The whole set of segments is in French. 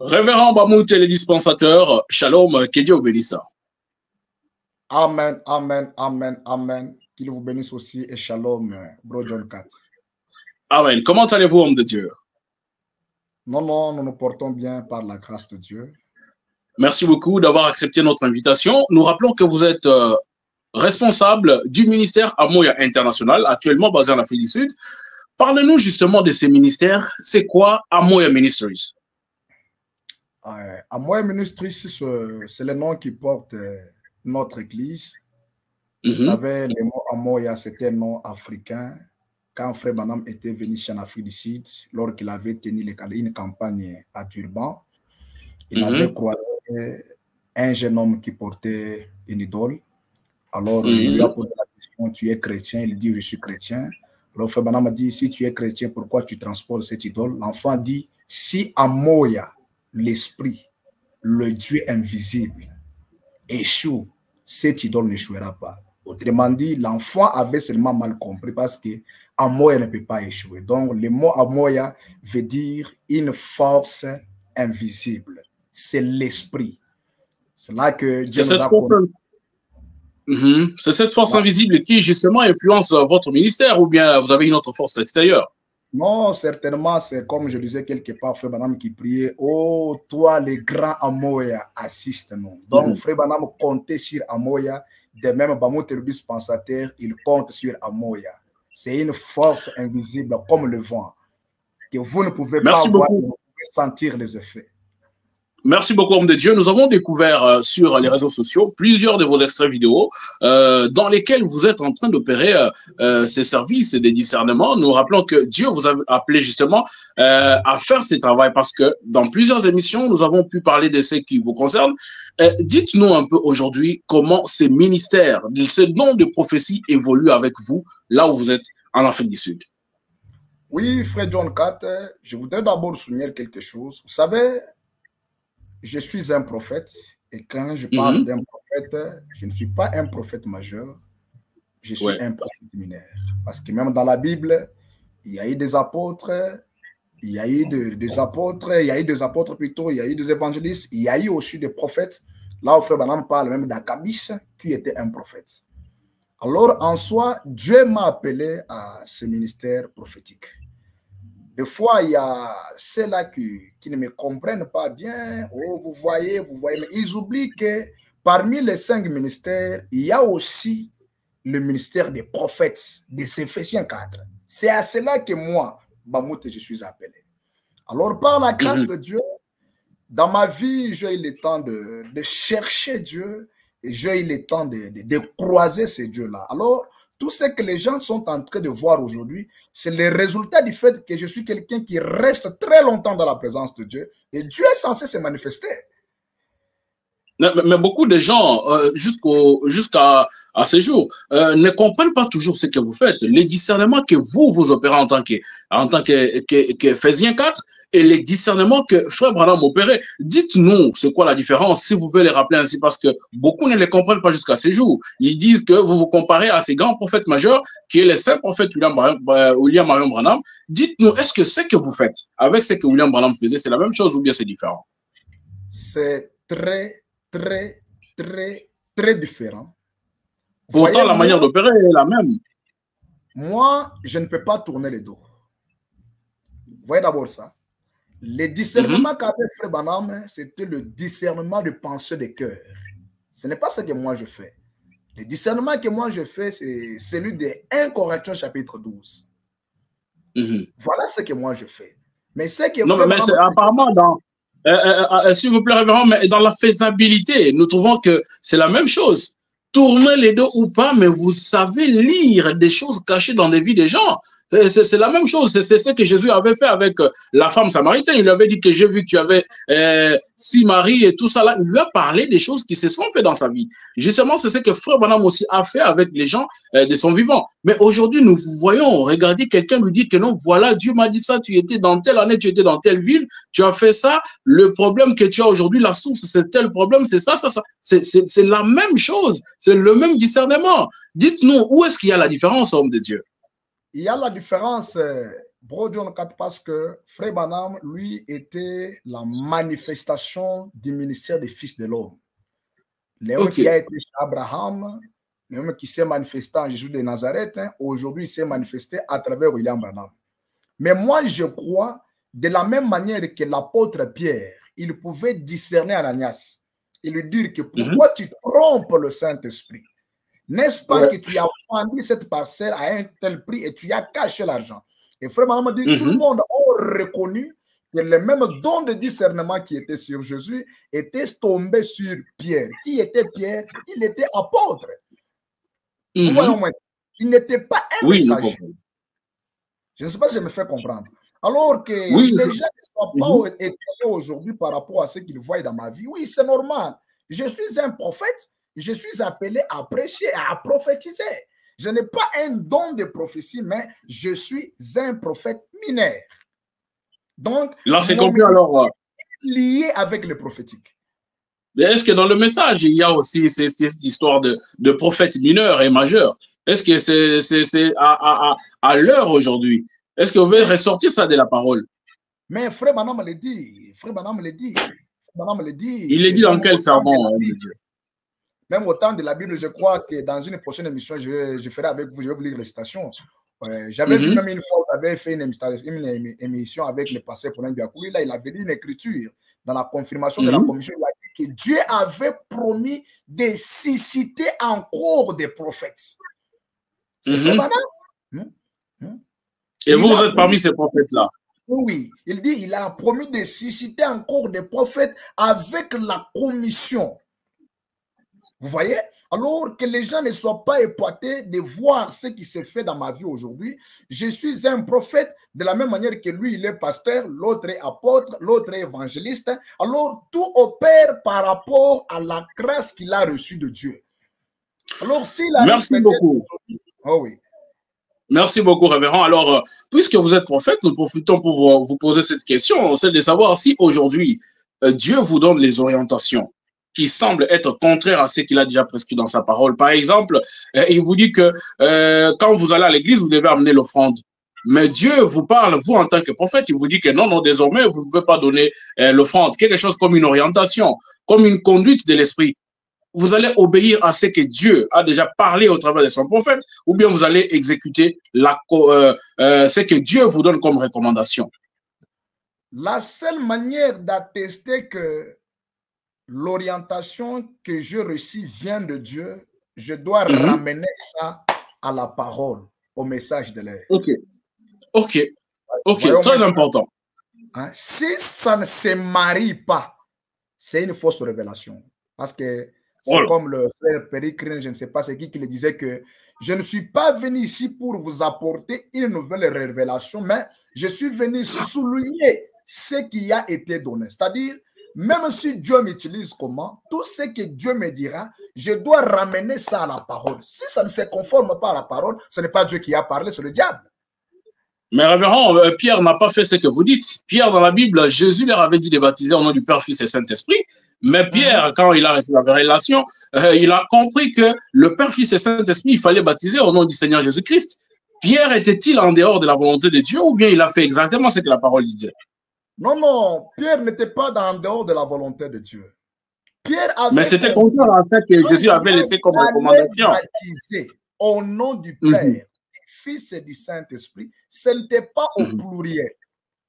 Révérend Bamout et les dispensateurs, shalom, que Dieu vous bénisse. Amen, amen, amen, amen. Qu'il vous bénisse aussi et shalom, Bro John Cat. Amen. Comment allez-vous, homme de Dieu? Non, nous nous portons bien par la grâce de Dieu. Merci beaucoup d'avoir accepté notre invitation. Nous rappelons que vous êtes responsable du ministère Amoya International, actuellement basé en Afrique du Sud. Parlez-nous justement de ces ministères. C'est quoi Amoya Ministries? Amoya Ministries, c'est le nom qui porte notre église. Vous savez, le mot Amoya, c'était un nom africain. Quand Frère Branham était venu ici en Afrique du Sud, lors qu'il avait tenu une campagne à Durban, il avait croisé un jeune homme qui portait une idole. Alors, il lui a posé la question, tu es chrétien? Il dit, je suis chrétien. Alors, Frère Branham a dit, si tu es chrétien, pourquoi tu transportes cette idole? L'enfant dit, si Amoya, l'esprit, le Dieu invisible, échoue, cette idole n'échouera pas. Autrement dit, l'enfant avait seulement mal compris parce que Amoya ne peut pas échouer. Donc, le mot Amoya veut dire une force invisible. C'est l'esprit. C'est là que Dieu nous a C'est cette force invisible qui, justement, influence votre ministère, ou bien vous avez une autre force extérieure? Non, certainement, c'est comme je disais quelque part, Frère Branham qui priait, oh, toi, le grand Amoya, assiste-nous. Donc, Frère Branham comptait sur Amoya, de même, Bamout le dispensateur, il compte sur Amoya. C'est une force invisible, comme le vent, que vous ne pouvez pas voir, vous pouvez sentir les effets. Merci beaucoup, homme de Dieu. Nous avons découvert sur les réseaux sociaux plusieurs de vos extraits vidéo dans lesquels vous êtes en train d'opérer ces services et des discernements. Nous rappelons que Dieu vous a appelé justement à faire ce travail parce que dans plusieurs émissions, nous avons pu parler de ce qui vous concerne. Dites-nous un peu aujourd'hui comment ces ministères, ces dons de prophétie évoluent avec vous là où vous êtes en Afrique du Sud. Oui, Frère John Cat, je voudrais d'abord souligner quelque chose. Vous savez, je suis un prophète et quand je parle d'un prophète, je ne suis pas un prophète majeur, je suis un prophète mineur. Parce que même dans la Bible, il y a eu des apôtres, il y a eu des apôtres, il y a eu des apôtres plutôt, il y a eu des évangélistes, il y a eu aussi des prophètes. Là où Frère Branham parle même d'Akabis, qui était un prophète. Alors en soi, Dieu m'a appelé à ce ministère prophétique. Des fois, il y a ceux-là qui ne me comprennent pas bien. Oh, vous voyez, mais ils oublient que parmi les 5 ministères, il y a aussi le ministère des prophètes, des Éphésiens 4. C'est à cela que moi, Bamout, je suis appelé. Alors, par la grâce de Dieu, dans ma vie, j'ai eu le temps de chercher Dieu et j'ai eu le temps de croiser ces dieux-là. Alors, tout ce que les gens sont en train de voir aujourd'hui, c'est le résultat du fait que je suis quelqu'un qui reste très longtemps dans la présence de Dieu et Dieu est censé se manifester. Mais beaucoup de gens, jusqu'à ce jour, ne comprennent pas toujours ce que vous faites. Les discernements que vous opérez en tant qu'Éphésiens 4 et les discernements que Frère Branham opérait. Dites-nous, c'est quoi la différence, si vous pouvez les rappeler ainsi, parce que beaucoup ne les comprennent pas jusqu'à ce jour. Ils disent que vous vous comparez à ces grands prophètes majeurs, qui est le saint prophète William Marion Branham. Dites-nous, est-ce que ce que vous faites avec ce que William Branham faisait, c'est la même chose ou bien c'est différent? C'est très différent. Pourtant, la manière d'opérer est la même. Moi, je ne peux pas tourner le dos. Voyez d'abord ça. Le discernement qu'avait Frère Branham, c'était le discernement de pensée de cœur. Ce n'est pas ce que moi je fais. Le discernement que moi je fais, c'est celui de 1 Corinthiens chapitre 12. Voilà ce que moi je fais. Mais ce que non, mais c'est apparemment dans... s'il vous plaît, révérend, mais dans la faisabilité, nous trouvons que c'est la même chose. Tournez les dos ou pas, mais vous savez lire des choses cachées dans des vies des gens. C'est la même chose. C'est ce que Jésus avait fait avec la femme samaritaine. Il lui avait dit que j'ai vu que tu avais 6 maris et tout ça là. Il lui a parlé des choses qui se sont faites dans sa vie. Justement, c'est ce que Frère Branham aussi a fait avec les gens de son vivant. Mais aujourd'hui, nous vous voyons, regardez, quelqu'un lui dit que non, voilà, Dieu m'a dit ça, tu étais dans telle année, tu étais dans telle ville, tu as fait ça, le problème que tu as aujourd'hui, la source, c'est tel problème, c'est ça. C'est la même chose, c'est le même discernement. Dites-nous, où est-ce qu'il y a la différence, homme de Dieu? Il y a la différence Bro John 4, parce que Frère Branham, lui, était la manifestation du ministère des fils de l'homme. L'homme qui a été chez Abraham, l'homme qui s'est manifesté en Jésus de Nazareth, hein, aujourd'hui, il s'est manifesté à travers William Branham. Mais moi, je crois, de la même manière que l'apôtre Pierre, il pouvait discerner Ananias et lui dire que pourquoi tu trompes le Saint-Esprit? N'est-ce pas que tu as vendu cette parcelle à un tel prix et tu as caché l'argent? Et Frère Branham dit, tout le monde a reconnu que le même don de discernement qui était sur Jésus était tombé sur Pierre. Qui était Pierre? Il était apôtre. Vous voyez au moins, il n'était pas un messager. Je ne sais pas si je me fais comprendre. Alors que les gens ne sont pas étonnés aujourd'hui par rapport à ce qu'ils voient dans ma vie. Oui, c'est normal. Je suis un prophète. Je suis appelé à prêcher, à prophétiser. Je n'ai pas un don de prophétie, mais je suis un prophète mineur. Donc, là, c'est compris alors. Lié avec le prophétique. Est-ce que dans le message, il y a aussi cette histoire de prophète mineur et majeur? Est-ce que c'est à l'heure aujourd'hui? Est-ce que vous pouvez ressortir ça de la parole? Mais Frère Branham le dit. Frère Branham le dit. Il est dit dans quel sermon? Même au temps de la Bible, je crois que dans une prochaine émission, je ferai avec vous, je vais vous lire les citations. J'avais vu même une fois, vous avez fait une émission avec le pasteur Paulin Biakouli. Là, il avait lu une écriture dans la confirmation de la commission. Il a dit que Dieu avait promis de susciter encore des prophètes. C'est Frère Branham. Et vous êtes parmi ces prophètes-là? Oui, il dit il a promis de susciter encore des prophètes avec la commission. Vous voyez? Alors que les gens ne soient pas épatés de voir ce qui se fait dans ma vie aujourd'hui. Je suis un prophète de la même manière que lui, il est pasteur, l'autre est apôtre, l'autre est évangéliste. Alors, tout opère par rapport à la grâce qu'il a reçue de Dieu. Alors, s'il a Merci beaucoup. Oh oui. Merci beaucoup, révérend. Alors, puisque vous êtes prophète, nous profitons pour vous poser cette question, c'est de savoir si aujourd'hui, Dieu vous donne les orientations qui semblent être contraires à ce qu'il a déjà prescrit dans sa parole. Par exemple, il vous dit que quand vous allez à l'église, vous devez amener l'offrande. Mais Dieu vous parle, vous en tant que prophète, il vous dit que non, désormais, vous ne pouvez pas donner l'offrande. Quelque chose comme une orientation, comme une conduite de l'esprit. Vous allez obéir à ce que Dieu a déjà parlé au travers de son prophète, ou bien vous allez exécuter ce que Dieu vous donne comme recommandation. La seule manière d'attester que l'orientation que je reçus vient de Dieu, je dois ramener ça à la parole, au message de l'air. Ok, très important. Hein? Si ça ne se marie pas, c'est une fausse révélation. Parce que c'est comme le frère Péricrine, je ne sais pas c'est qui le disait, que je ne suis pas venu ici pour vous apporter une nouvelle révélation, mais je suis venu souligner ce qui a été donné. C'est-à-dire, même si Dieu m'utilise comment, tout ce que Dieu me dira, je dois ramener ça à la parole. Si ça ne se conforme pas à la parole, ce n'est pas Dieu qui a parlé, c'est le diable. Mais révérend, Pierre n'a pas fait ce que vous dites. Pierre, dans la Bible, Jésus leur avait dit de baptiser au nom du Père, Fils et Saint-Esprit. Mais Pierre, quand il a reçu la révélation, il a compris que le Père, Fils et Saint-Esprit, il fallait baptiser au nom du Seigneur Jésus-Christ. Pierre était-il en dehors de la volonté de Dieu ou bien il a fait exactement ce que la parole disait? Non, Pierre n'était pas en dehors de la volonté de Dieu. Pierre avait mais c'était contraire à ça que Jésus avait laissé comme recommandation. Baptiser au nom du Père, du Fils et du Saint-Esprit, ce n'était pas au pluriel,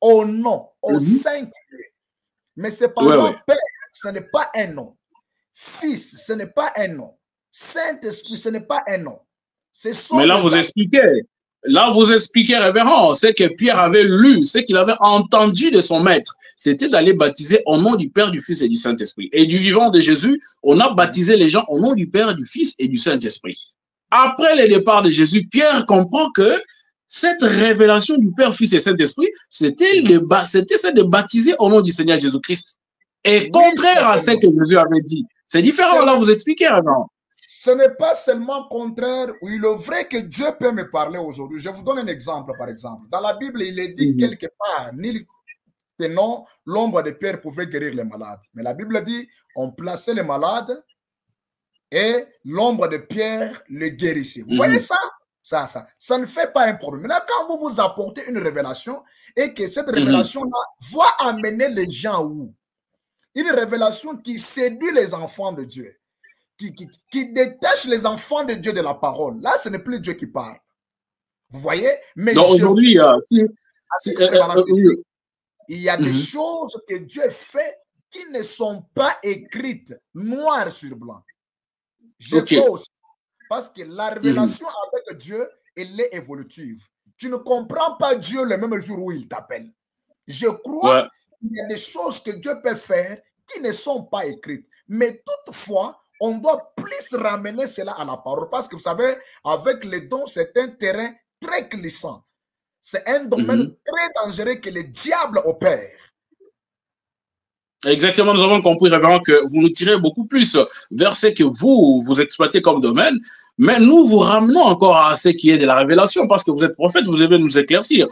au nom, au singulier. Mais cependant, Père, ce n'est pas un nom. Fils, ce n'est pas un nom. Saint-Esprit, ce n'est pas un nom. Mais là, vous expliquez. Là, vous expliquez, révérend, c'est que Pierre avait lu, ce qu'il avait entendu de son maître, c'était d'aller baptiser au nom du Père, du Fils et du Saint-Esprit. Et du vivant de Jésus, on a baptisé les gens au nom du Père, du Fils et du Saint-Esprit. Après le départ de Jésus, Pierre comprend que cette révélation du Père, Fils et Saint-Esprit, c'était celle de baptiser au nom du Seigneur Jésus-Christ. Et contraire à ce que Jésus avait dit. C'est différent, là, vous expliquez, révérend. Ce n'est pas seulement contraire, oui, il est vrai que Dieu peut me parler aujourd'hui. Je vous donne un exemple, par exemple. Dans la Bible, il est dit quelque part, ni que non, l'ombre de Pierre pouvait guérir les malades. Mais la Bible dit, on plaçait les malades et l'ombre de Pierre le guérissait. Vous voyez ça? Ça ne fait pas un problème. Maintenant, quand vous vous apportez une révélation et que cette révélation-là va amener les gens où? Une révélation qui séduit les enfants de Dieu, qui détache les enfants de Dieu de la parole. Là, ce n'est plus Dieu qui parle. Vous voyez? Mais aujourd'hui, il y a des choses que Dieu fait qui ne sont pas écrites noir sur blanc. Je crois aussi. Parce que la révélation avec Dieu, elle est évolutive. Tu ne comprends pas Dieu le même jour où il t'appelle. Je crois qu'il y a des choses que Dieu peut faire qui ne sont pas écrites. Mais toutefois, on doit plus ramener cela à la parole. Parce que vous savez, avec les dons, c'est un terrain très glissant. C'est un domaine très dangereux que le diable opère. Exactement, nous avons compris, révérend, que vous nous tirez beaucoup plus vers ce que vous exploitez comme domaine, mais nous vous ramenons encore à ce qui est de la révélation, parce que vous êtes prophète, vous devez nous éclaircir.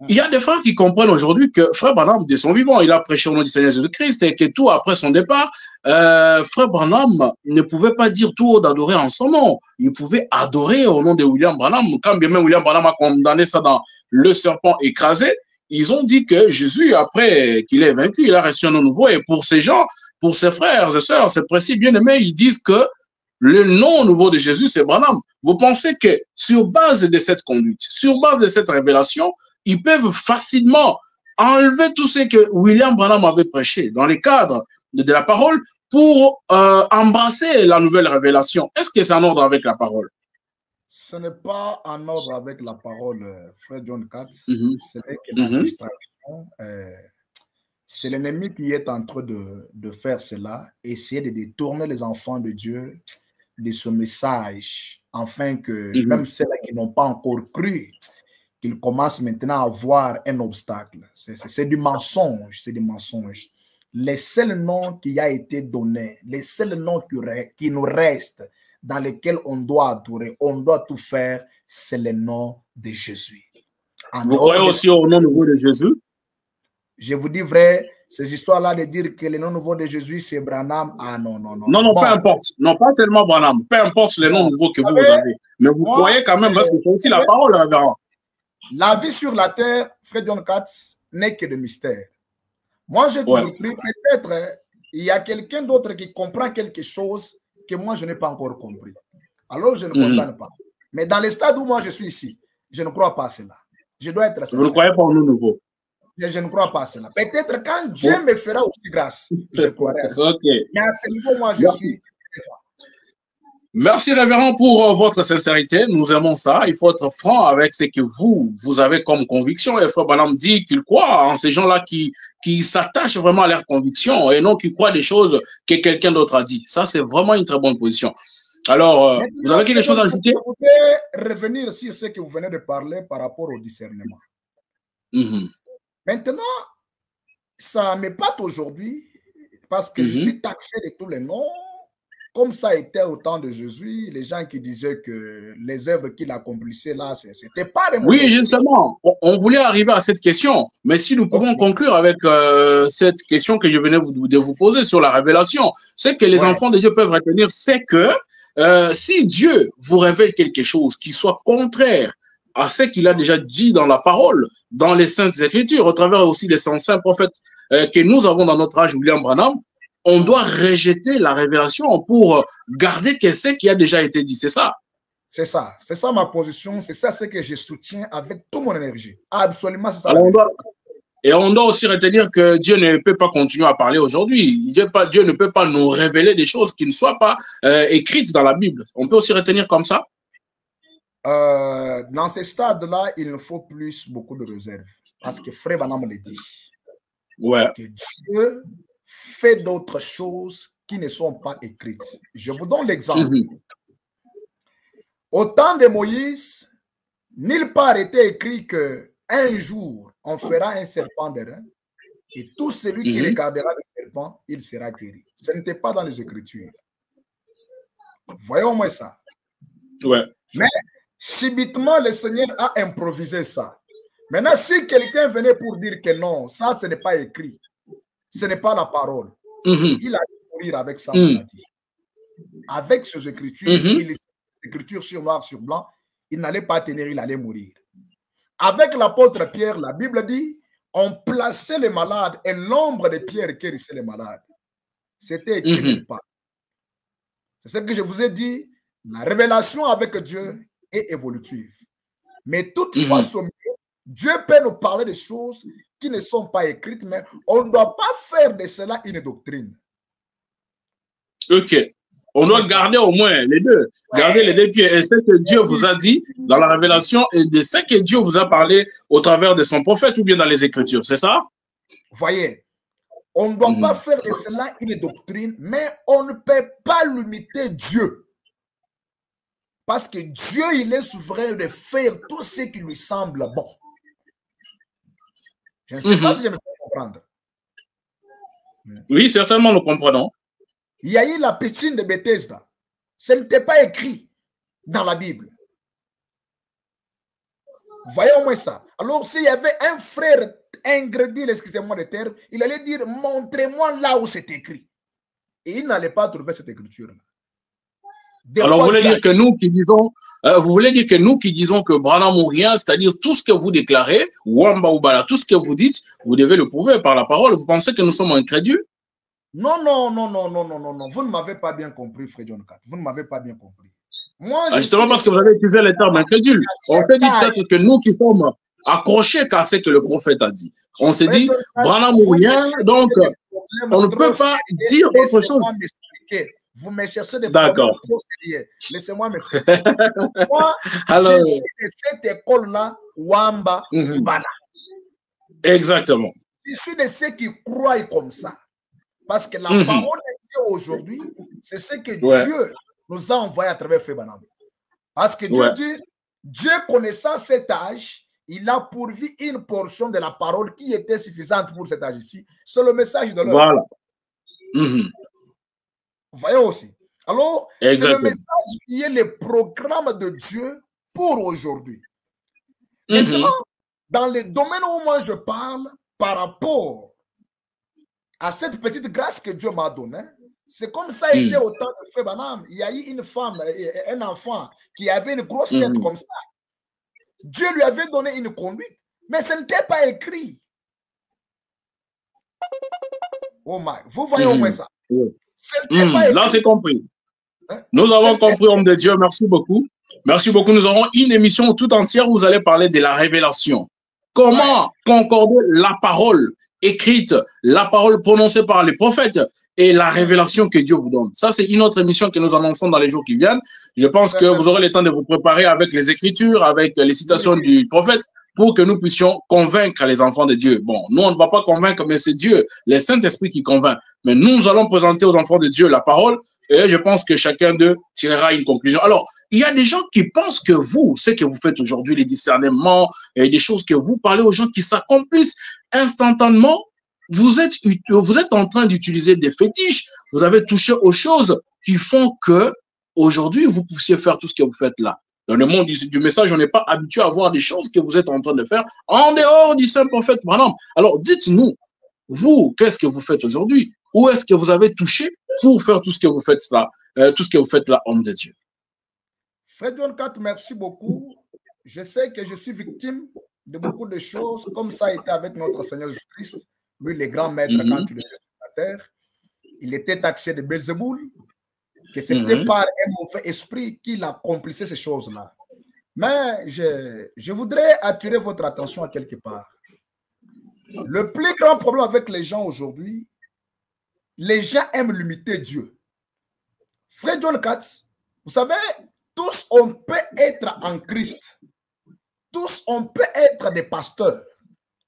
Il y a des frères qui comprennent aujourd'hui que Frère Branham, de son vivant, il a prêché au nom du Seigneur Jésus-Christ, et que tout après son départ, Frère Branham ne pouvait pas dire tout haut d'adorer en son nom. Il pouvait adorer au nom de William Branham, quand bien même William Branham a condamné ça dans Le Serpent écrasé. Ils ont dit que Jésus, après qu'il est vaincu, il a reçu un nom nouveau. Et pour ces gens, pour ses frères et sœurs, ces précis bien-aimés, ils disent que le nom nouveau de Jésus, c'est Branham. Vous pensez que sur base de cette conduite, sur base de cette révélation, ils peuvent facilement enlever tout ce que William Branham avait prêché dans les cadres de la parole pour embrasser la nouvelle révélation? Est-ce que c'est en ordre avec la parole? Ce n'est pas en ordre avec la parole, frère John Katz. C'est que la distraction. C'est l'ennemi qui est en train de faire cela, essayer de détourner les enfants de Dieu de ce message, afin que même ceux-là qui n'ont pas encore cru, qu'ils commencent maintenant à voir un obstacle. C'est du mensonge, c'est du mensonge. Les seuls noms qui a été donnés, les seuls noms qui nous restent, dans lesquels on doit adorer, on doit tout faire, c'est le nom de Jésus. Vous croyez aussi au nom nouveau de Jésus? Je vous dis vrai, ces histoires-là de dire que le nom nouveau de Jésus, c'est Branham, ah non, non, non. Non, peu importe. Non, pas seulement Branham, peu importe les noms nouveaux que vous avez. Mais vous croyez quand même, parce que c'est aussi la parole, révérend. La vie sur la terre, frère John Katz, n'est que de mystère. Moi, j'ai toujours pris, peut-être, il y a quelqu'un d'autre qui comprend quelque chose que moi, je n'ai pas encore compris. Alors, je ne condamne pas. Mais dans le stade où moi, je suis ici, je ne crois pas à cela. Je dois être sincère. Vous ne croyez pas au nom nouveau? Je ne crois pas à cela. Peut-être quand Dieu me fera aussi grâce, je croirai à ça. Mais à ce niveau, moi, je suis... Merci, révérend, pour votre sincérité. Nous aimons ça. Il faut être franc avec ce que vous avez comme conviction. Et Frère Branham dit qu'il croit en ces gens-là qui s'attachent vraiment à leurs convictions et non qui croient des choses que quelqu'un d'autre a dit. Ça, c'est vraiment une très bonne position. Alors, vous avez quelque chose à ajouter? Je voudrais revenir sur ce que vous venez de parler par rapport au discernement. Maintenant, ça m'épate aujourd'hui parce que je suis taxé de tous les noms. Comme ça était au temps de Jésus, les gens qui disaient que les œuvres qu'il accomplissait là, c'était pas des... Oui, justement, on voulait arriver à cette question, mais si nous pouvons conclure avec cette question que je venais de vous poser sur la révélation, c'est que les enfants de Dieu peuvent retenir, c'est que si Dieu vous révèle quelque chose qui soit contraire à ce qu'il a déjà dit dans la parole, dans les Saintes Écritures, au travers aussi des saints prophètes que nous avons dans notre âge, William Branham, on doit rejeter la révélation pour garder ce qui a déjà été dit. C'est ça? C'est ça ma position. C'est ça ce que je soutiens avec toute mon énergie. Absolument, c'est ça. Alors, on doit aussi retenir que Dieu ne peut pas continuer à parler aujourd'hui. Dieu ne peut pas nous révéler des choses qui ne soient pas écrites dans la Bible. On peut aussi retenir comme ça? Dans ces stades-là, il nous faut beaucoup de réserve. Parce que Frère Branham le dit. Que Dieu fait d'autres choses qui ne sont pas écrites. Je vous donne l'exemple. Au temps de Moïse, nulle part était écrit qu'un jour, on fera un serpent de rein et tout celui qui regardera le serpent, il sera guéri. Ce n'était pas dans les Écritures. Voyons-moi ça. Mais subitement, le Seigneur a improvisé ça. Maintenant, si quelqu'un venait pour dire que non, ça, ce n'est pas écrit, ce n'est pas la parole. Il a dû mourir avec sa maladie. Avec ses écritures, il les écritures sur noir sur blanc, il n'allait pas tenir, il allait mourir. Avec l'apôtre Pierre, la Bible dit, on plaçait les malades et l'ombre de Pierre guérissait les malades. C'était écrit nulle part. C'est ce que je vous ai dit. La révélation avec Dieu est évolutive. Mais toutefois, Dieu peut nous parler de choses qui ne sont pas écrites, mais on ne doit pas faire de cela une doctrine. Ok. On doit garder au moins les deux. Garder les deux pieds. Et ce que Dieu vous a dit dans la révélation et de ce que Dieu vous a parlé au travers de son prophète ou bien dans les Écritures. C'est ça? Voyez, on ne doit pas faire de cela une doctrine, mais on ne peut pas limiter Dieu. Parce que Dieu, il est souverain de faire tout ce qui lui semble bon. Je ne sais pas si je me fais comprendre. Oui, certainement, nous comprenons. Il y a eu la piscine de Bethesda. Ce n'était pas écrit dans la Bible. Voyons moi ça. Alors, s'il y avait un frère ingrédient, excusez-moi le terme, il allait dire, montrez-moi là où c'est écrit. Et il n'allait pas trouver cette écriture-là. Alors, vous voulez dire que nous qui disons, que Branham ou rien, c'est-à-dire tout ce que vous déclarez, Wamba ou Bala, tout ce que vous dites, vous devez le prouver par la parole. Vous pensez que nous sommes incrédules? Non, non, non, non, non, non, non, non. Vous ne m'avez pas bien compris, Frère John 4. Vous ne m'avez pas bien compris. Moi, justement parce que vous avez utilisé le terme incrédule. On s'est dit peut-être que nous qui sommes accrochés à ce que le prophète a dit. On s'est dit, Branham ou rien, donc on ne peut pas dire autre chose. Vous me cherchez des problèmes trop sérieux. Laissez-moi m'expliquer. Moi, je suis de cette école-là, Wamba, Bala. Exactement. Je suis de ceux qui croient comme ça. Parce que la parole de Dieu aujourd'hui, c'est ce que Dieu nous a envoyé à travers Frère Branham. Parce que Dieu dit, Dieu connaissant cet âge, il a pourvu une portion de la parole qui était suffisante pour cet âge-ci. C'est le message de l'homme. Voilà. Vous voyez aussi. Alors, c'est le message qui est le programme de Dieu pour aujourd'hui. Maintenant, dans les domaines où moi je parle, par rapport à cette petite grâce que Dieu m'a donnée, c'est comme ça a été au temps de Frère Branham. Il y a eu une femme, un enfant qui avait une grosse tête comme ça. Dieu lui avait donné une conduite, mais ce n'était pas écrit. Oh my, vous voyez au moins ça. Là, c'est compris. Nous avons compris, homme de Dieu. Merci beaucoup. Merci beaucoup. Nous aurons une émission tout entière où vous allez parler de la révélation. Comment concorder la parole écrite, la parole prononcée par les prophètes et la révélation que Dieu vous donne. Ça, c'est une autre émission que nous annonçons dans les jours qui viennent. Je pense que vous aurez le temps de vous préparer avec les Écritures, avec les citations du prophète, pour que nous puissions convaincre les enfants de Dieu. Bon, nous, on ne va pas convaincre, mais c'est Dieu, le Saint-Esprit qui convainc. Mais nous allons présenter aux enfants de Dieu la parole et je pense que chacun d'eux tirera une conclusion. Alors, il y a des gens qui pensent que vous, ce que vous faites aujourd'hui, les discernements et des choses que vous parlez aux gens qui s'accomplissent instantanément, vous êtes en train d'utiliser des fétiches. Vous avez touché aux choses qui font que aujourd'hui, vous puissiez faire tout ce que vous faites là. Dans le monde du message, on n'est pas habitué à voir des choses que vous êtes en train de faire en dehors du saint prophète Branham. Alors, dites-nous, vous, qu'est-ce que vous faites aujourd'hui? Où est-ce que vous avez touché pour faire tout ce que vous faites là, homme de Dieu? Frère John 4, merci beaucoup. Je sais que je suis victime de beaucoup de choses, comme ça a été avec notre Seigneur Jésus-Christ, lui, le grand maître, quand il était sur la terre. Il était taxé de Belzéboul, que c'était par un mauvais esprit qu'il accomplissait ces choses-là. Mais je voudrais attirer votre attention à quelque part. Le plus grand problème avec les gens aujourd'hui, les gens aiment limiter Dieu. Frère John Katz, vous savez, tous on peut être en Christ. Tous on peut être des pasteurs.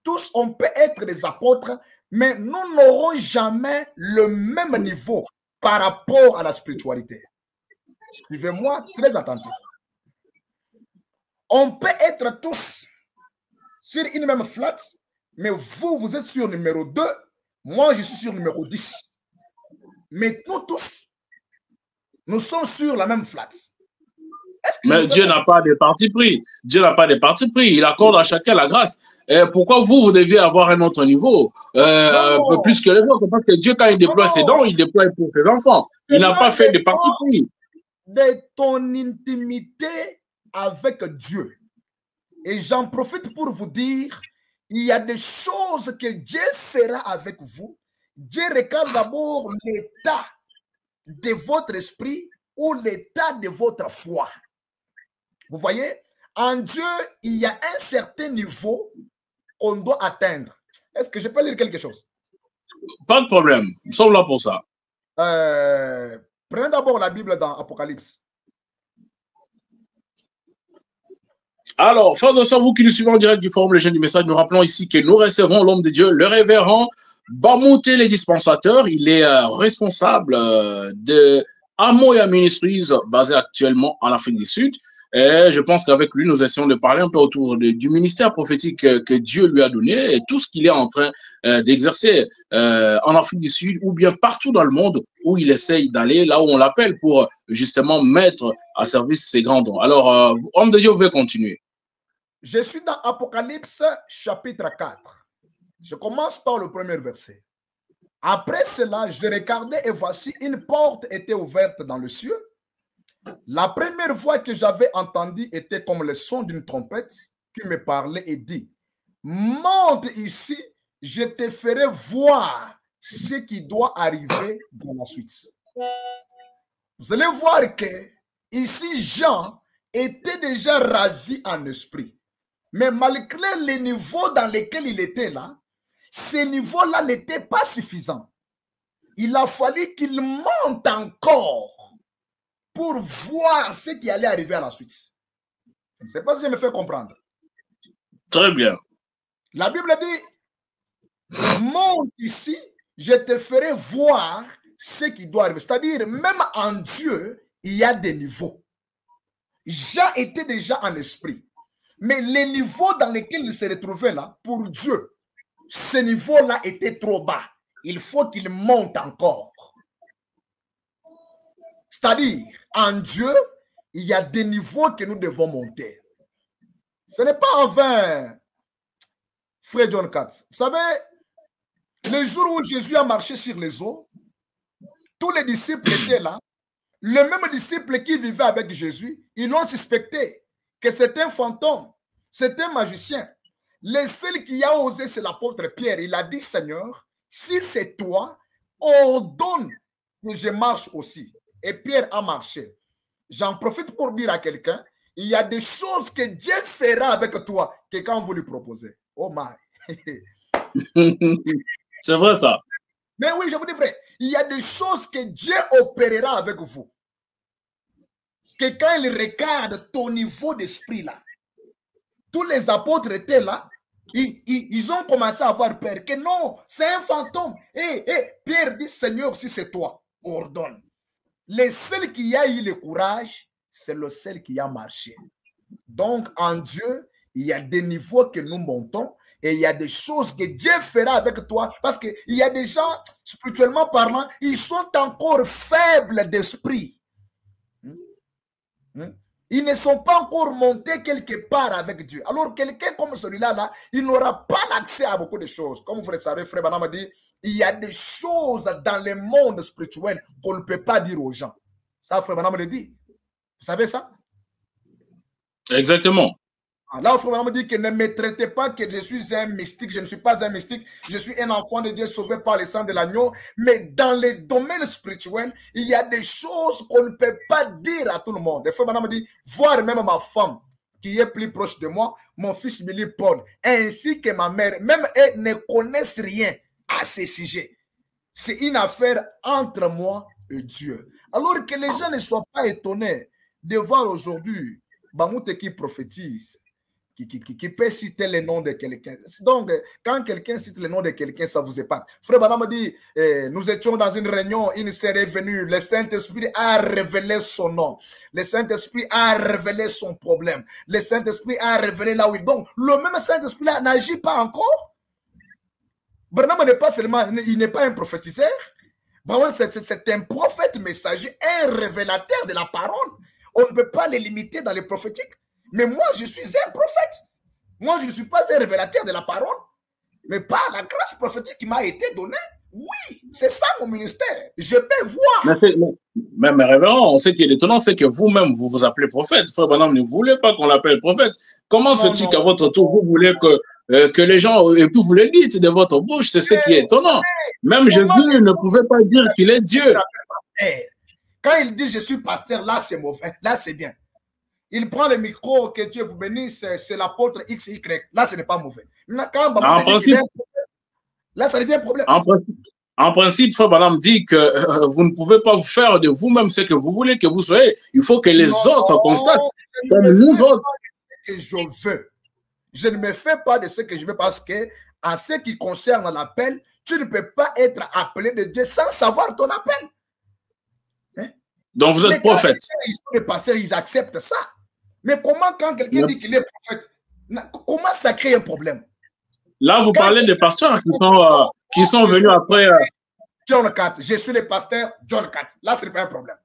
Tous on peut être des apôtres, mais nous n'aurons jamais le même niveau par rapport à la spiritualité. Suivez-moi très attentivement. On peut être tous sur une même flat, mais vous êtes sur numéro 2, moi je suis sur numéro 10. Mais nous tous, nous sommes sur la même flat. Mais Dieu n'a pas de parti pris. Dieu n'a pas de parti pris. Il accorde à chacun la grâce. Et pourquoi vous deviez avoir un autre niveau plus que les autres? Parce que Dieu, quand il déploie ses dons, il déploie pour ses enfants. Il n'a pas fait de parti pris. De ton intimité avec Dieu. Et j'en profite pour vous dire, il y a des choses que Dieu fera avec vous. Dieu regarde d'abord l'état de votre esprit ou l'état de votre foi. Vous voyez, en Dieu, il y a un certain niveau qu'on doit atteindre. Est-ce que je peux lire quelque chose? Pas de problème, nous sommes là pour ça. Prenez d'abord la Bible dans Apocalypse. Alors, frères et sœurs, vous qui nous suivez en direct du Forum Les Jeunes du Message, nous rappelons ici que nous recevons l'homme de Dieu, le révérend Bamouté les dispensateurs. Il est responsable de Amoya Ministries, basé actuellement en Afrique du Sud. Et je pense qu'avec lui, nous essayons de parler un peu autour du ministère prophétique que Dieu lui a donné et tout ce qu'il est en train d'exercer en Afrique du Sud ou bien partout dans le monde où il essaye d'aller, là où on l'appelle pour justement mettre à service ses grands dons. Alors, homme de Dieu, vous pouvez continuer. Je suis dans Apocalypse chapitre 4. Je commence par le premier verset. Après cela, je regardais et voici une porte était ouverte dans le ciel. La première voix que j'avais entendue était comme le son d'une trompette qui me parlait et dit, monte ici, je te ferai voir ce qui doit arriver dans la suite. Vous allez voir que ici Jean était déjà ravi en esprit. Mais malgré les niveaux dans lesquels il était là, ces niveaux-là n'étaient pas suffisants. Il a fallu qu'il monte encore pour voir ce qui allait arriver à la suite. Je ne sais pas si je me fais comprendre. Très bien. La Bible dit, monte ici, je te ferai voir ce qui doit arriver. C'est-à-dire, même en Dieu, il y a des niveaux. Jean était déjà en esprit. Mais les niveaux dans lesquels il se retrouvait là, pour Dieu, ce niveau-là était trop bas. Il faut qu'il monte encore. C'est-à-dire, en Dieu, il y a des niveaux que nous devons monter. Ce n'est pas en vain, frère John Katz. Vous savez, le jour où Jésus a marché sur les eaux, tous les disciples étaient là. Le même disciple qui vivait avec Jésus, ils l'ont suspecté que c'était un fantôme, c'était un magicien. Le seul qui a osé, c'est l'apôtre Pierre. Il a dit, Seigneur, si c'est toi, ordonne que je marche aussi. Et Pierre a marché. J'en profite pour dire à quelqu'un, il y a des choses que Dieu fera avec toi que quand vous lui proposez. Oh my. C'est vrai ça. Mais oui, je vous dis vrai, il y a des choses que Dieu opérera avec vous. Que quand il regarde ton niveau d'esprit là, tous les apôtres étaient là, ils ont commencé à avoir peur, que non, c'est un fantôme. Et Pierre dit, Seigneur, si c'est toi, ordonne. Le seul qui a eu le courage, c'est le seul qui a marché. Donc, en Dieu, il y a des niveaux que nous montons et il y a des choses que Dieu fera avec toi parce qu'il y a des gens, spirituellement parlant, ils sont encore faibles d'esprit. Ils ne sont pas encore montés quelque part avec Dieu. Alors, quelqu'un comme celui-là, là, il n'aura pas l'accès à beaucoup de choses. Comme vous le savez, frère Banam a dit, il y a des choses dans le monde spirituel qu'on ne peut pas dire aux gens. Ça, frère Banam le dit. Vous savez ça? Exactement. Là, frère Banam dit que ne me traitez pas que je suis un mystique. Je ne suis pas un mystique. Je suis un enfant de Dieu sauvé par le sang de l'agneau. Mais dans les domaines spirituels, il y a des choses qu'on ne peut pas dire à tout le monde. Le frère Banam dit, voir même ma femme qui est plus proche de moi, mon fils Billy Paul, ainsi que ma mère, même elles ne connaissent rien à ces sujets. C'est une affaire entre moi et Dieu. Alors que les gens ne soient pas étonnés de voir aujourd'hui Bamouté qui prophétise, qui peut citer le nom de quelqu'un. Donc, quand quelqu'un cite le nom de quelqu'un, ça vous épate. Frère Banam dit, nous étions dans une réunion, il s'est revenu, le Saint-Esprit a révélé son nom. Le Saint-Esprit a révélé son problème. Le Saint-Esprit a révélé là où il est. Donc, le même Saint-Esprit n'agit pas encore. Branham n'est pas seulement, il n'est pas un prophétiseur. Branham, c'est un prophète messager, un révélateur de la parole. On ne peut pas les limiter dans les prophétiques. Mais moi, je suis un prophète. Moi, je ne suis pas un révélateur de la parole. Mais par la grâce prophétique qui m'a été donnée, oui, c'est ça mon ministère. Je peux voir. Même révérend, on sait qu'il est étonnant, c'est que vous-même, vous vous appelez prophète. Frère Branham ne voulait pas qu'on l'appelle prophète. Comment fait-il qu'à votre tour, vous voulez que les gens, et que vous le dites de votre bouche, c'est ce qui est étonnant. Même Jésus ne pouvait pas dire qu'il est Dieu. Quand il dit je suis pasteur, là c'est mauvais, là c'est bien. Il prend le micro, que Dieu vous bénisse, c'est l'apôtre XY. Là, ce n'est pas mauvais. Quand en principe, là, ça devient un problème. En principe, Frère Branham dit que vous ne pouvez pas faire de vous-même ce que vous voulez que vous soyez. Il faut que les autres constatent, comme nous autres. Que je veux. Je ne me fais pas de ce que je veux parce que, en ce qui concerne l'appel, tu ne peux pas être appelé de Dieu sans savoir ton appel. Hein? Donc, vous êtes prophète. Les pasteurs, ils acceptent ça. Mais comment, quand quelqu'un dit qu'il est prophète, comment ça crée un problème? Là, vous parlez des pasteurs qui sont venus après. John Catt, je suis le pasteur John Catt. Là, ce n'est pas un problème.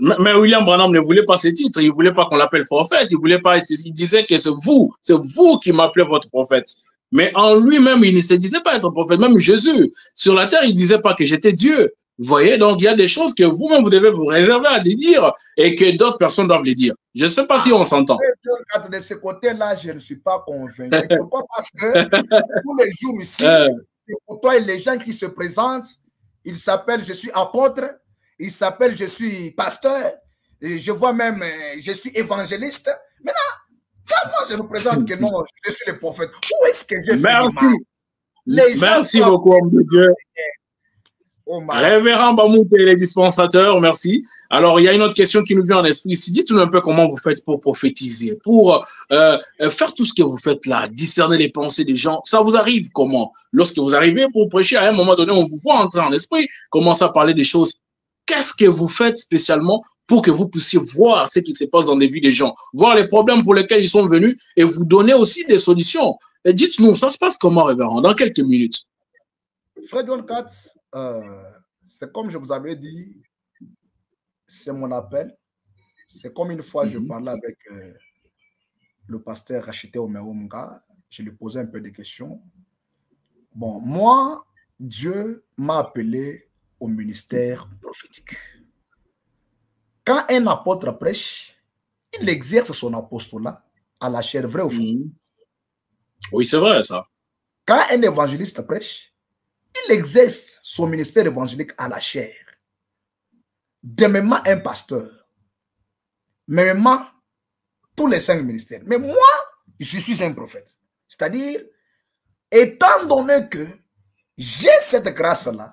Mais William Branham ne voulait pas ce titre. Il ne voulait pas qu'on l'appelle prophète. Il disait que c'est vous qui m'appelez votre prophète. Mais en lui-même, il ne se disait pas être prophète. Même Jésus, sur la terre, il ne disait pas que j'étais Dieu. Vous voyez, donc il y a des choses que vous-même, vous devez vous réserver à les dire et que d'autres personnes doivent les dire. Je ne sais pas si on s'entend. De ce côté-là, je ne suis pas convaincu. Pourquoi? Parce que tous les jours ici, pour toi, les gens qui se présentent, ils s'appellent je suis apôtre, ils s'appellent je suis pasteur, et je vois même je suis évangéliste. Maintenant, quand moi je me présente que non, je suis le prophète, où est-ce que je fais? Merci beaucoup, homme de Dieu. Révérend Bamout et les dispensateurs, merci. Alors, il y a une autre question qui nous vient en esprit ici. Dites-nous un peu comment vous faites pour prophétiser, pour faire tout ce que vous faites là, discerner les pensées des gens. Ça vous arrive comment? Lorsque vous arrivez pour prêcher, à un moment donné, on vous voit entrer en esprit, commencer à parler des choses. Qu'est-ce que vous faites spécialement pour que vous puissiez voir ce qui se passe dans les vies des gens, voir les problèmes pour lesquels ils sont venus et vous donner aussi des solutions? Et dites-nous, ça se passe comment, révérend, dans quelques minutes? Frère John Catt, c'est comme je vous avais dit, c'est mon appel. C'est comme une fois je parlais avec le pasteur Rachité Omeomga, je lui posais un peu de questions. Bon, moi, Dieu m'a appelé au ministère prophétique. Quand un apôtre prêche, il exerce son apostolat à la chair, vrai ou faux? Oui, c'est vrai ça. Quand un évangéliste prêche, il exerce son ministère évangélique à la chair. Demain, un pasteur. Même tous les 5 ministères. Mais moi, je suis un prophète. C'est-à-dire, étant donné que j'ai cette grâce-là,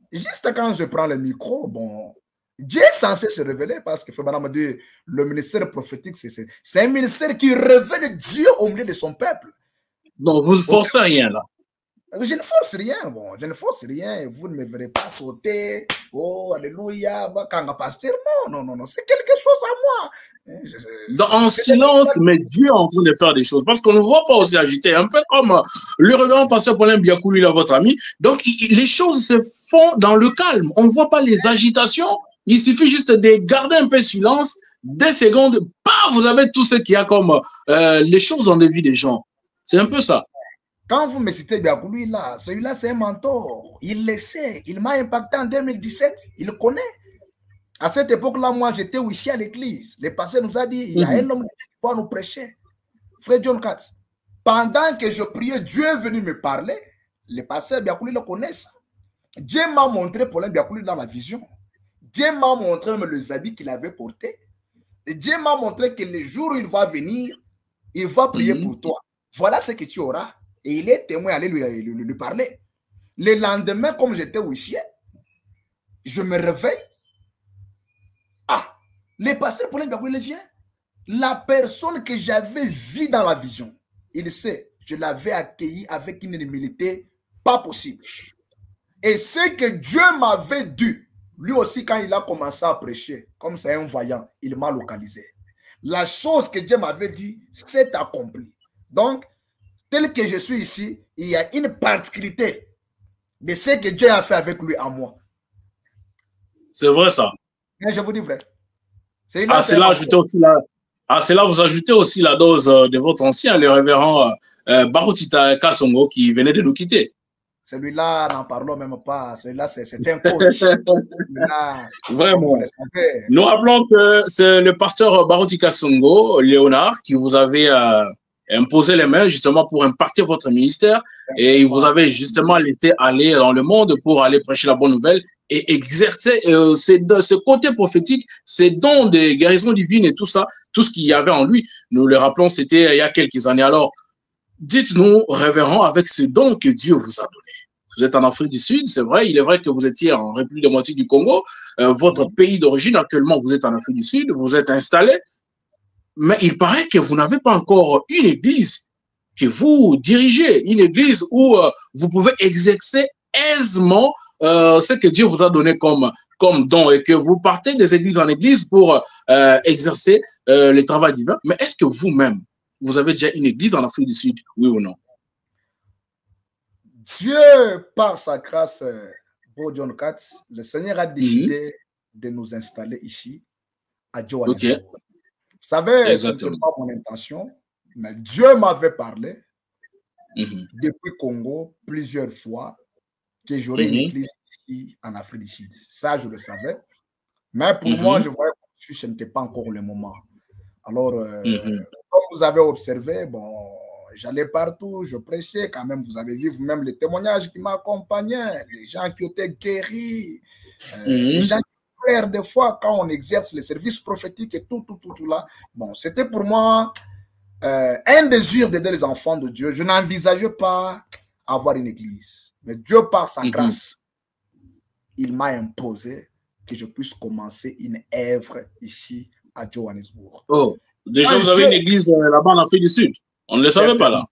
juste quand je prends le micro, bon, Dieu est censé se révéler parce que Frère m'a dit, le ministère prophétique, c'est un ministère qui révèle Dieu au milieu de son peuple. Donc, vous ne forcez rien là. Je ne force rien, bon, je ne force rien, vous ne me verrez pas sauter, oh, alléluia, quand pasteur, non, c'est quelque chose à moi. En silence, mais Dieu est en train de faire des choses, parce qu'on ne voit pas aussi agiter, un peu comme le révérend pasteur Paulin Biakouli, là, votre ami, donc les choses se font dans le calme, on ne voit pas les agitations, il suffit juste de garder un peu de silence, des secondes, vous avez tout ce qu'il y a comme les choses dans la vie des gens, c'est un peu ça. Quand vous me citez Biakouli, là, celui-là, c'est un mentor. Il le sait. Il m'a impacté en 2017. Il le connaît. À cette époque-là, moi, j'étais ici à l'église. Le pasteur nous a dit, il y a un homme qui va nous prêcher. Frère John Catt, pendant que je priais, Dieu est venu me parler. Le pasteur Biakouli le connaît ça. Dieu m'a montré Paulin Biakouli dans la vision. Dieu m'a montré même les habits qu'il avait portés. Et Dieu m'a montré que le jour où il va venir, il va prier pour toi. Voilà ce que tu auras. Et il est témoin, allez lui parler. Le lendemain, comme j'étais huissier, je me réveille. Ah, le pasteur Paulin Biakouli vient. La personne que j'avais vue dans la vision, il sait, je l'avais accueilli avec une humilité pas possible. Et ce que Dieu m'avait dit, lui aussi, quand il a commencé à prêcher, comme c'est un voyant, il m'a localisé. La chose que Dieu m'avait dit, s'est accomplie. Donc, tel que je suis ici, il y a une particularité de ce que Dieu a fait avec lui à moi. C'est vrai ça. Mais je vous dis vrai. C'est là, vous ajoutez aussi la dose de votre ancien, le révérend Barutita Kasongo, qui venait de nous quitter. Celui-là, n'en parlons même pas. Celui-là, c'est un coach. Vraiment. Nous rappelons que c'est le pasteur Baruti Kasongo, Léonard, qui vous avait imposé les mains justement pour impacter votre ministère et il vous avait justement laissé aller dans le monde pour aller prêcher la bonne nouvelle et exercer ce côté prophétique, ces dons de guérison divine et tout ça, tout ce qu'il y avait en lui. Nous le rappelons, c'était il y a quelques années. Alors, dites-nous, révérend, avec ce don que Dieu vous a donné. Vous êtes en Afrique du Sud, c'est vrai. Il est vrai que vous étiez en République démocratique du Congo. Votre pays d'origine, actuellement, vous êtes en Afrique du Sud. Vous êtes installé. Mais il paraît que vous n'avez pas encore une église que vous dirigez, une église où vous pouvez exercer aisément ce que Dieu vous a donné comme don et que vous partez des églises en église pour exercer le travail divin. Mais est-ce que vous-même, vous avez déjà une église en Afrique du Sud, oui ou non? Dieu, par sa grâce, John Katz, le Seigneur a décidé de nous installer ici, à Johannesburg. Vous savez, ce n'était pas mon intention, mais Dieu m'avait parlé depuis Congo plusieurs fois que j'aurais une église ici en Afrique du Sud. Ça, je le savais. Mais pour moi, je voyais que ce n'était pas encore le moment. Alors, comme vous avez observé, bon, j'allais partout, je prêchais quand même. Vous avez vu vous-même les témoignages qui m'accompagnaient, les gens qui étaient guéris, les gens qui pleurent des fois quand on exerce les services prophétiques et tout là. Bon, c'était pour moi un désir d'aider les enfants de Dieu. Je n'envisageais pas avoir une église. Mais Dieu, par sa grâce, il m'a imposé que je puisse commencer une œuvre ici à Johannesburg. Oh, déjà vous avez une église là-bas en Afrique du Sud. On ne le savait pas là.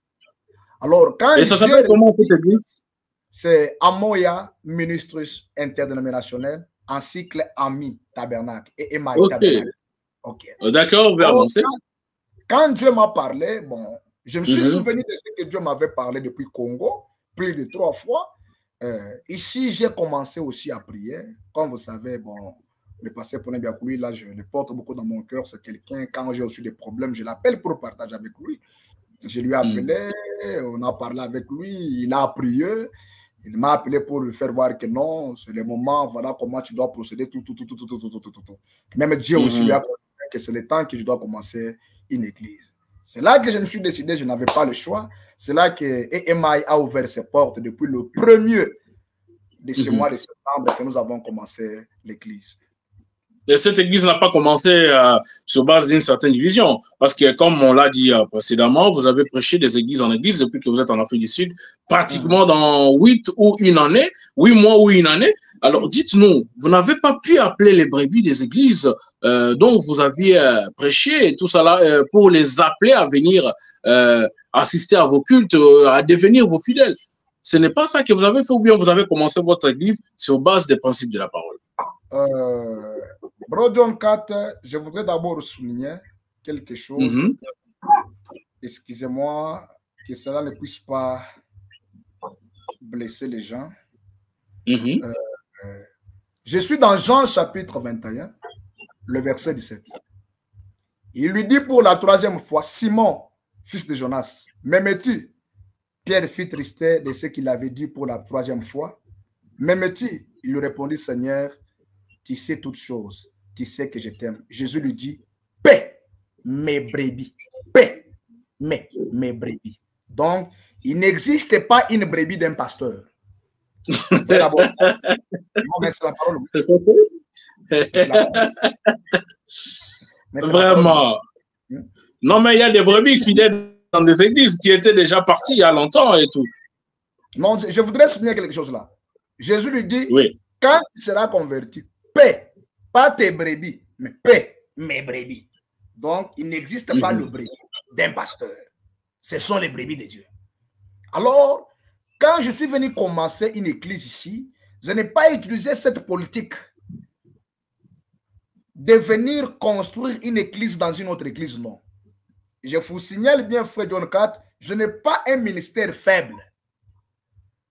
Alors, quand et ça s'appelle comment cette église? C'est Amoya Ministries Interdénominationnel en cycle Ami Tabernacle et Emmaï Tabernacle. Okay. D'accord, on va avancer. Quand Dieu m'a parlé, bon, je me suis souvenu de ce que Dieu m'avait parlé depuis Congo, plus de 3 fois. Ici, j'ai commencé aussi à prier. Comme vous savez, bon, le pasteur Poné Biakouli, là, je le porte beaucoup dans mon cœur. C'est quelqu'un, quand j'ai aussi des problèmes, je l'appelle pour partager avec lui. Je lui ai appelé, on a parlé avec lui, il a prié. Il m'a appelé pour lui faire voir que non, c'est le moment, voilà comment tu dois procéder, tout. Même Dieu aussi lui a confirmé que c'est le temps que je dois commencer une église. C'est là que je me suis décidé, je n'avais pas le choix. C'est là que EMI a ouvert ses portes depuis le 1er de ce mois de septembre que nous avons commencé l'église. Et cette église n'a pas commencé sur base d'une certaine division. Parce que, comme on l'a dit précédemment, vous avez prêché des églises en église depuis que vous êtes en Afrique du Sud, pratiquement dans 8 ou une année, 8 mois ou une année. Alors, dites-nous, vous n'avez pas pu appeler les brebis des églises dont vous aviez prêché et tout ça là, pour les appeler à venir assister à vos cultes, à devenir vos fidèles. Ce n'est pas ça que vous avez fait, ou bien vous avez commencé votre église sur base des principes de la parole? Bro John Katz, je voudrais d'abord souligner quelque chose. Excusez-moi, que cela ne puisse pas blesser les gens. Je suis dans Jean chapitre 21, le verset 17. Il lui dit pour la 3e fois, Simon, fils de Jonas, m'aimes-tu? Pierre fit tristesse de ce qu'il avait dit pour la 3e fois. M'aimes-tu? Il lui répondit, Seigneur, tu sais toutes choses, tu sais que je t'aime. Jésus lui dit, paix mes brebis, paix mes brebis. Donc, il n'existe pas une brebis d'un pasteur. Vraiment. Non, mais il y a des brebis fidèles dans des églises qui étaient déjà parties il y a longtemps et tout. Non, je voudrais souligner quelque chose là. Jésus lui dit, quand tu seras converti, paix, pas tes brebis, mais paix mes brebis. Donc, il n'existe pas le brebis d'un pasteur. Ce sont les brebis de Dieu. Alors, quand je suis venu commencer une église ici, je n'ai pas utilisé cette politique de venir construire une église dans une autre église, non. Je vous signale bien, frère John Katz, je n'ai pas un ministère faible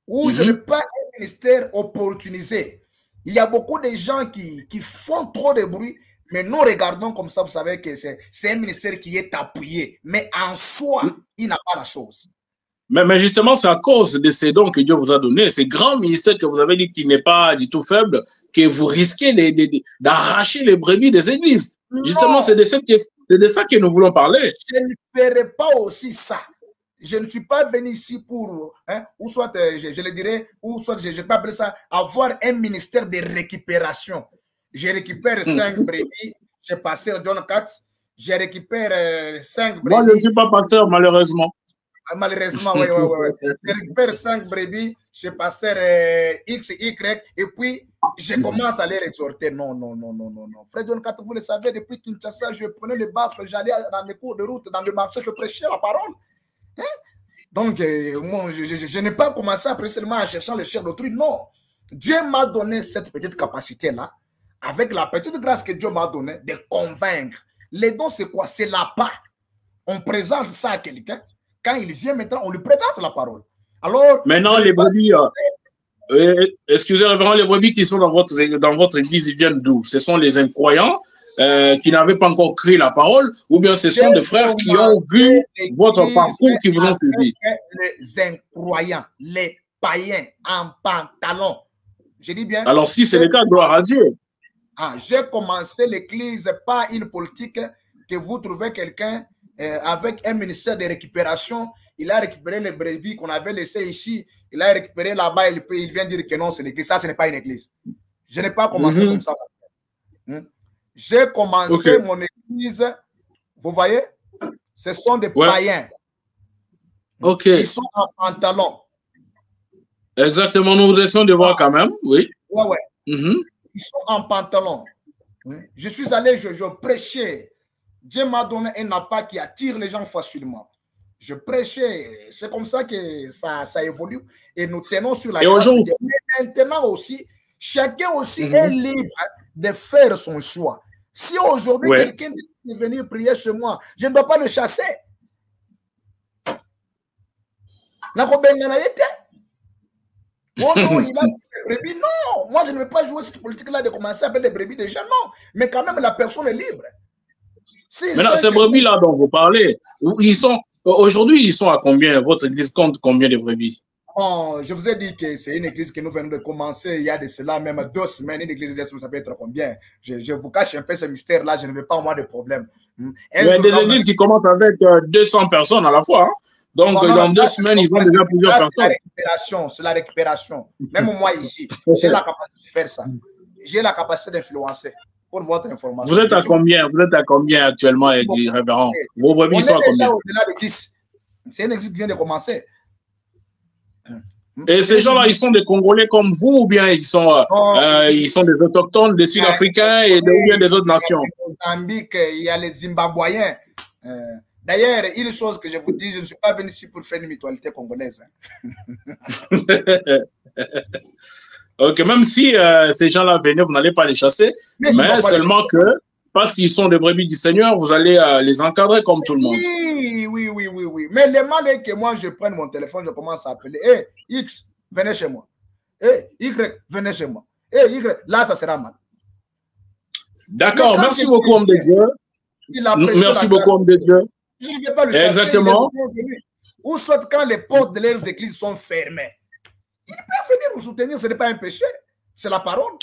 ou je n'ai pas un ministère opportunisé. Il y a beaucoup de gens qui font trop de bruit, mais nous regardons comme ça, vous savez que c'est un ministère qui est appuyé, mais en soi, il n'a pas la chose. Mais justement, c'est à cause de ces dons que Dieu vous a donnés, ces grands ministères que vous avez dit qu'il n'est pas du tout faible, que vous risquez d'arracher les brebis des églises. Non. Justement, c'est de ça que nous voulons parler. Je ne ferai pas aussi ça. Je ne suis pas venu ici pour, ou soit, je le dirais, ou soit, je peux appeler ça, avoir un ministère de récupération. Je récupère 5 brebis, j'ai passé John Katz, je récupère 5 brebis. Moi, je ne suis pas pasteur, malheureusement. Malheureusement, oui. Je récupère 5 brebis, je passe X, Y, et puis je commence à les exhorter. Non. Frère John Katz, vous le savez, depuis Kinshasa, je prenais le baffle, j'allais dans les cours de route, dans le marché, je prêchais la parole. Donc, moi, je n'ai pas commencé après seulement en cherchant le chef d'autrui. Non. Dieu m'a donné cette petite capacité-là, avec la petite grâce que Dieu m'a donnée, de convaincre. Les dons, c'est quoi? C'est la part. On présente ça à quelqu'un. Quand il vient maintenant, on lui présente la parole. Alors, maintenant, les brebis, excusez, révérend, les brebis qui sont dans votre église, ils viennent d'où? Ce sont les incroyants qui n'avaient pas encore créé la parole, ou bien ce sont des frères qui ont vu votre parcours, qui vous ont suivi? Les incroyants, les païens en pantalon. Je dis bien. Alors, si c'est le cas, gloire à Dieu. J'ai commencé l'église, pas une politique que vous trouvez quelqu'un avec un ministère de récupération. Il a récupéré les brebis qu'on avait laissées ici. Il a récupéré là-bas. Il vient dire que non, c'est l'église. Ça, ce n'est pas une église. Je n'ai pas commencé comme ça. J'ai commencé mon église. Vous voyez, ce sont des païens qui sont en pantalon. Exactement, nous essayons de voir quand même, oui. Ils sont en pantalon. Je suis allé, je prêchais. Dieu m'a donné un appât qui attire les gens facilement. Je prêchais. C'est comme ça que ça évolue. Et nous tenons sur la grâce de Dieu. Mais maintenant aussi, chacun aussi est libre de faire son choix. Si aujourd'hui quelqu'un décide de venir prier chez moi, je ne dois pas le chasser. Oh non, il a des brebis. Non, moi je ne veux pas jouer cette politique-là de commencer avec des brebis déjà, non. Mais quand même, la personne est libre. Maintenant, ces brebis-là dont vous parlez, aujourd'hui, ils sont à combien? Votre église compte combien de brebis? Je vous ai dit que c'est une église que nous venons de commencer il y a de cela même 2 semaines. Une église, ça peut être combien? Je vous cache un peu ce mystère-là, je ne veux pas avoir de problème. Il y a des églises qui commencent avec 200 personnes à la fois. Hein? Donc, dans 2 semaines, ils ont déjà plusieurs personnes. C'est la récupération. Même moi ici, j'ai la capacité de faire ça. J'ai la capacité d'influencer. Pour votre information. Vous êtes à combien? Vous êtes à combien actuellement, révérend? Vos brebis sont à combien? Au-delà de 10. C'est une église qui vient de commencer. Et ces gens-là, ils sont des Congolais comme vous ou bien ils sont des autochtones, des Sud-Africains et ou bien des autres nations? Au Mozambique, il y a les Zimbabwéens. D'ailleurs, une chose que je vous dis, je ne suis pas venu ici pour faire une mutualité congolaise. Ok, même si ces gens-là venaient, vous n'allez pas les chasser, mais seulement que, parce qu'ils sont des brebis du Seigneur, vous allez les encadrer comme tout le monde. Oui. Mais le mal est que moi, je prenne mon téléphone, je commence à appeler. Hey, X, venez chez moi. Hey, Y, venez chez moi. Hey, Y, là, ça sera mal. D'accord, merci beaucoup, homme de Dieu. Merci beaucoup, homme de Dieu. Je ne vais pas le chasser. Exactement. Ou soit quand les portes de leurs églises sont fermées. Il peut venir nous soutenir, ce n'est pas un péché, c'est la parole.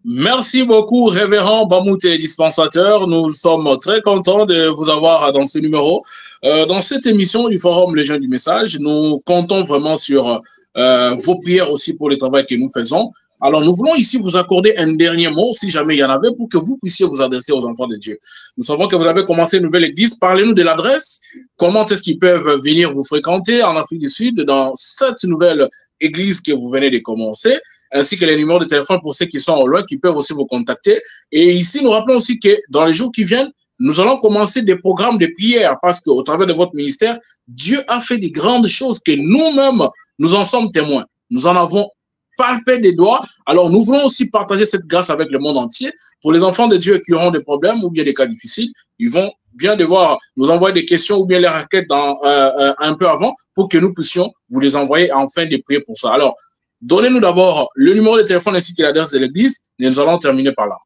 Merci beaucoup, révérend Bamouté, dispensateur. Nous sommes très contents de vous avoir dans ce numéro. Dans cette émission du Forum Les Jeunes du Message, nous comptons vraiment sur vos prières aussi pour le travail que nous faisons. Alors, nous voulons ici vous accorder un dernier mot, si jamais il y en avait, pour que vous puissiez vous adresser aux enfants de Dieu. Nous savons que vous avez commencé une nouvelle église. Parlez-nous de l'adresse. Comment est-ce qu'ils peuvent venir vous fréquenter en Afrique du Sud dans cette nouvelle église que vous venez de commencer, ainsi que les numéros de téléphone pour ceux qui sont au loin, qui peuvent aussi vous contacter. Et ici, nous rappelons aussi que dans les jours qui viennent, nous allons commencer des programmes de prière parce qu'au travers de votre ministère, Dieu a fait des grandes choses que nous-mêmes, nous en sommes témoins. Nous en avons palpé des doigts. Alors, nous voulons aussi partager cette grâce avec le monde entier. Pour les enfants de Dieu qui auront des problèmes ou bien des cas difficiles, ils vont bien devoir nous envoyer des questions ou bien les requêtes un peu avant pour que nous puissions vous les envoyer afin de prier pour ça. Alors, donnez-nous d'abord le numéro de téléphone ainsi que l'adresse de l'église et nous allons terminer par là.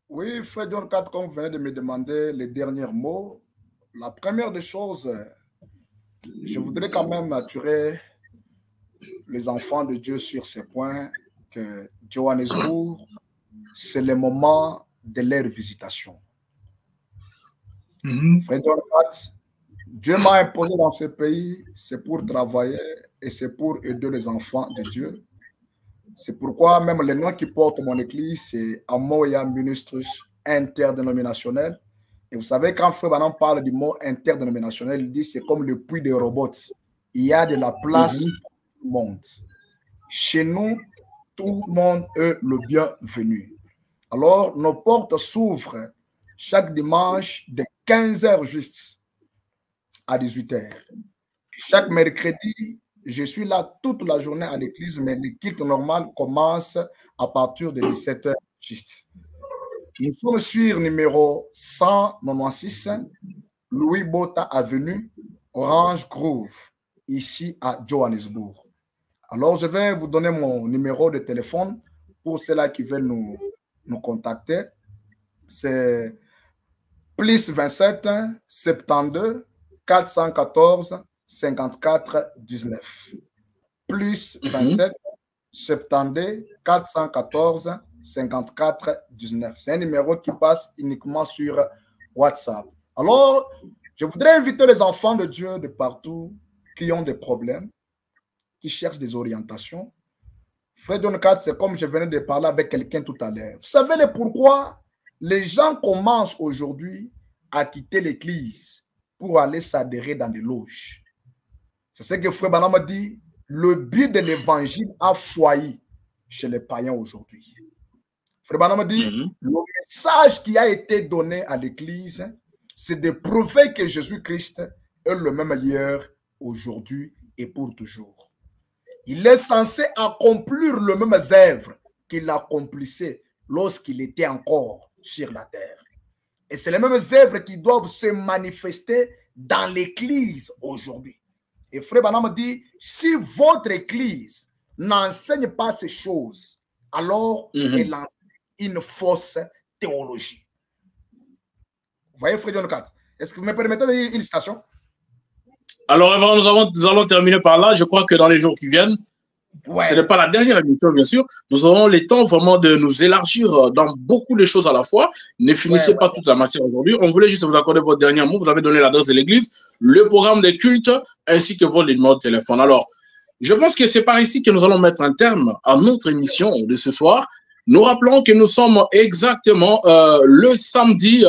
Oui, frère John 4, comme vous venez de me demander les derniers mots, la première des choses, Je voudrais quand même attirer les enfants de Dieu sur ces points que Johannesburg, c'est le moment de leur visitation. Frère Jonathan, Dieu m'a imposé dans ce pays, c'est pour travailler et c'est pour aider les enfants de Dieu. C'est pourquoi même le nom qui porte mon église, c'est Amoya Ministries Interdénominationnel. Et vous savez, quand Frère Branham parle du mot interdénominationnel, il dit c'est comme le puits des robots. Il y a de la place pour tout le monde. Chez nous, tout le monde est le bienvenu. Alors, nos portes s'ouvrent chaque dimanche de 15h juste à 18h. Chaque mercredi, je suis là toute la journée à l'église, mais le culte normal commence à partir de 17h juste. Nous sommes sur numéro 196, Louis Botha Avenue, Orange Grove, ici à Johannesburg. Alors, je vais vous donner mon numéro de téléphone pour ceux-là qui veulent nous contacter. C'est plus 27 72 414 54 19. Plus 27 72 414 54 19. C'est un numéro qui passe uniquement sur WhatsApp. Alors, je voudrais inviter les enfants de Dieu de partout qui ont des problèmes, qui cherchent des orientations. Frère John 4, c'est comme je venais de parler avec quelqu'un tout à l'heure. Vous savez le pourquoi les gens commencent aujourd'hui à quitter l'église pour aller s'adhérer dans des loges? C'est ce que Frère Branham a dit. Le but de l'évangile a foyer chez les païens aujourd'hui. Frère Branham dit, le message qui a été donné à l'église, c'est de prouver que Jésus-Christ est le même hier, aujourd'hui et pour toujours. Il est censé accomplir le même œuvre qu'il accomplissait lorsqu'il était encore sur la terre. Et c'est les mêmes œuvres qui doivent se manifester dans l'église aujourd'hui. Et Frère Branham dit, si votre église n'enseigne pas ces choses, alors elle enseigne une fausse théologie. Vous voyez, Frère John 4, est-ce que vous me permettez de dire une citation? Alors, nous allons terminer par là. Je crois que dans les jours qui viennent, ce n'est pas la dernière émission, bien sûr. Nous aurons le temps vraiment de nous élargir dans beaucoup de choses à la fois. Ne finissez pas toute la matière aujourd'hui. On voulait juste vous accorder votre dernier mot. Vous avez donné l'adresse de l'église, le programme des cultes, ainsi que votre numéro de téléphone. Alors, je pense que c'est par ici que nous allons mettre un terme à notre émission de ce soir. Nous rappelons que nous sommes exactement le samedi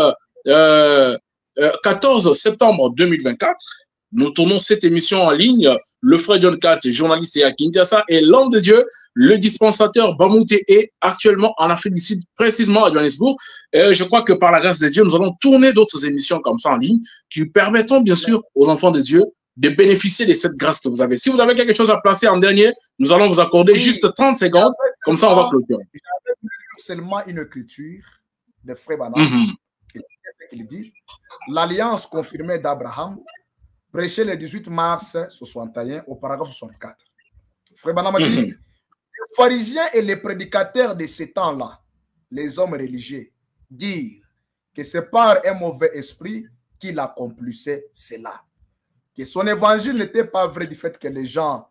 14 septembre 2024. Nous tournons cette émission en ligne. Le frère John Cat, journaliste à Kinshasa, et l'homme de Dieu, le dispensateur Bamouté, est actuellement en Afrique du Sud, précisément à Johannesburg. Et je crois que par la grâce de Dieu, nous allons tourner d'autres émissions comme ça en ligne qui permettront bien sûr aux enfants de Dieu de bénéficier de cette grâce que vous avez. Si vous avez quelque chose à placer en dernier, nous allons vous accorder juste 30 secondes. Comme ça, on va clôturer. J'avais seulement une écriture de Frère Branham. Il dit, l'alliance confirmée d'Abraham, prêché le 18 mars 61 au paragraphe 64. Frère Branham dit, les pharisiens et les prédicateurs de ces temps-là, les hommes religieux, disent que c'est par un mauvais esprit qu'il accomplissait cela. Que son évangile n'était pas vrai du fait que les gens,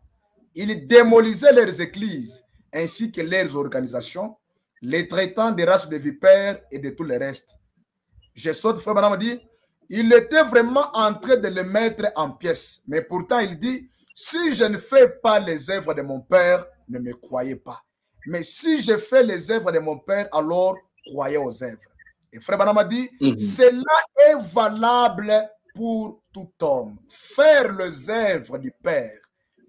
ils démolissaient leurs églises ainsi que leurs organisations, les traitant des races de vipères et de tout le reste. Je saute, Frère Branham dit, il était vraiment en train de le mettre en pièces. Mais pourtant, il dit, si je ne fais pas les œuvres de mon Père, ne me croyez pas. Mais si je fais les œuvres de mon Père, alors croyez aux œuvres. Et Frère Branham dit, cela est valable pour tout homme. Faire les œuvres du Père,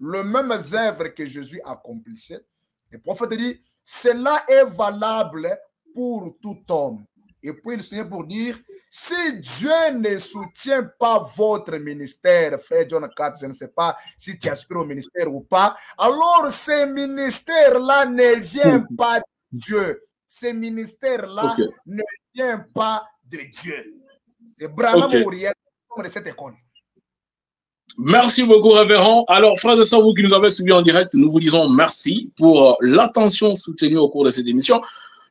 le même œuvre que Jésus accomplissait. Le prophète dit, cela est valable pour tout homme. Et puis il se pour dire, si Dieu ne soutient pas votre ministère, Frère John 4, je ne sais pas si tu aspires au ministère ou pas, alors ces ministères-là ne viennent pas de Dieu. Ces ministères-là ne viennent pas de Dieu. C'est Branham Uriel de cette école. Merci beaucoup, révérend. Alors, frères et sœurs, vous qui nous avez suivis en direct, nous vous disons merci pour l'attention soutenue au cours de cette émission.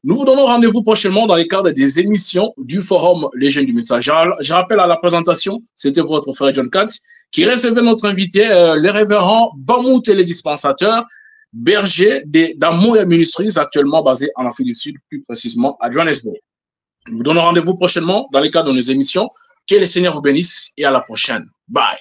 Nous vous donnons rendez-vous prochainement dans le cadre des émissions du Forum Les Jeunes du Message. Je rappelle à la présentation, c'était votre frère John Katz qui recevait notre invité, le révérend Bamou, télédispensateur, berger d'Amoya Ministries, actuellement basé en Afrique du Sud, plus précisément à Johannesburg. Nous vous donnons rendez-vous prochainement dans le cadre de nos émissions. Que le Seigneur vous bénisse et à la prochaine. Bye.